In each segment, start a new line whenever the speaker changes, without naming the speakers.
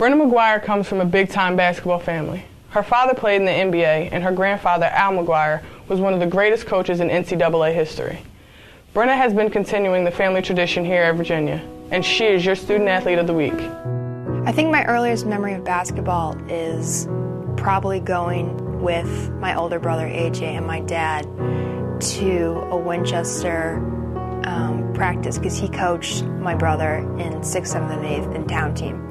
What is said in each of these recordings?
Brenna McGuire comes from a big-time basketball family. Her father played in the NBA, and her grandfather, Al McGuire, was one of the greatest coaches in NCAA history. Brenna has been continuing the family tradition here at Virginia, and she is your Student Athlete of the Week.
I think my earliest memory of basketball is probably going with my older brother, AJ, and my dad to a Winchester practice, because he coached my brother in 6th, 7th, and 8th in town team.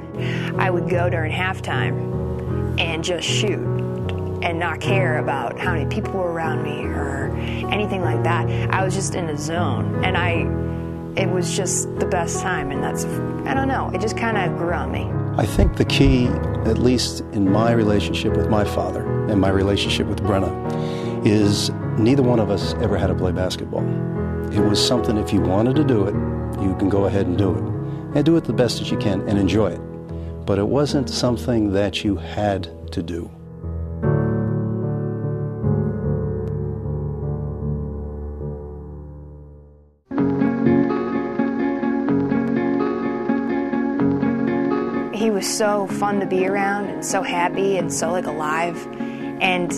I would go during halftime and just shoot and not care about how many people were around me or anything like that. I was just in a zone, and it was just the best time, and that's, I don't know, it just kind of grew on me.
I think the key, at least in my relationship with my father and my relationship with Brenna, is neither one of us ever had to play basketball. It was something, if you wanted to do it, you can go ahead and do it. And do it the best that you can and enjoy it. But it wasn't something that you had to do.
He was so fun to be around and so happy and so alive, and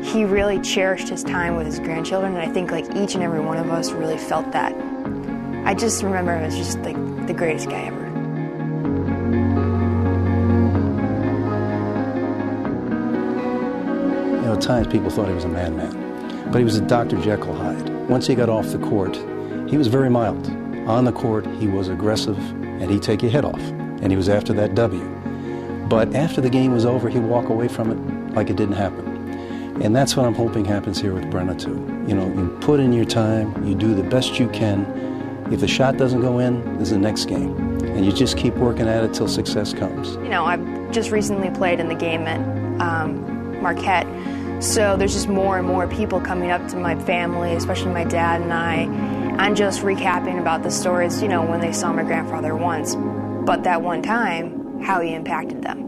he really cherished his time with his grandchildren, and I think each and every one of us really felt that. I just remember him as just the greatest guy ever.
At times people thought he was a madman, but he was a Dr. Jekyll Hyde. Once he got off the court, he was very mild. On the court, he was aggressive, and he'd take your head off, and he was after that W. But after the game was over, he'd walk away from it like it didn't happen. And that's what I'm hoping happens here with Brenna, too. You put in your time, you do the best you can. If the shot doesn't go in, there's the next game. And you just keep working at it till success comes.
I've just recently played in the game at Marquette. So there's just more and more people coming up to my family, especially my dad and I, and just recapping about the stories, when they saw my grandfather once, but that one time, how he impacted them.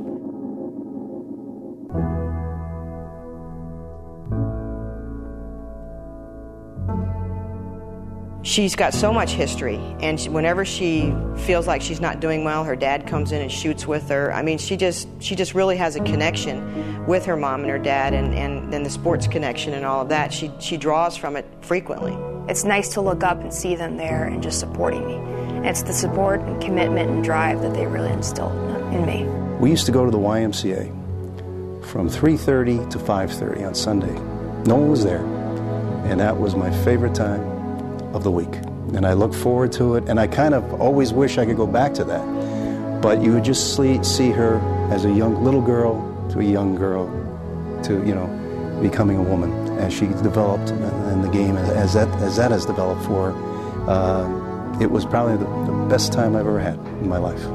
She's got so much history, and whenever she feels like she's not doing well, her dad comes in and shoots with her. I mean, she just really has a connection with her mom and her dad, and the sports connection and all of that. She draws from it frequently.
It's nice to look up and see them there and just supporting me. And it's the support and commitment and drive that they really instilled in me.
We used to go to the YMCA from 3:30 to 5:30 on Sunday. No one was there, and that was my favorite time of the week, and I look forward to it, and I kind of always wish I could go back to that. But you would just see her as a young little girl to a young girl to becoming a woman as she developed in the game, as that has developed for her. It was probably the best time I've ever had in my life.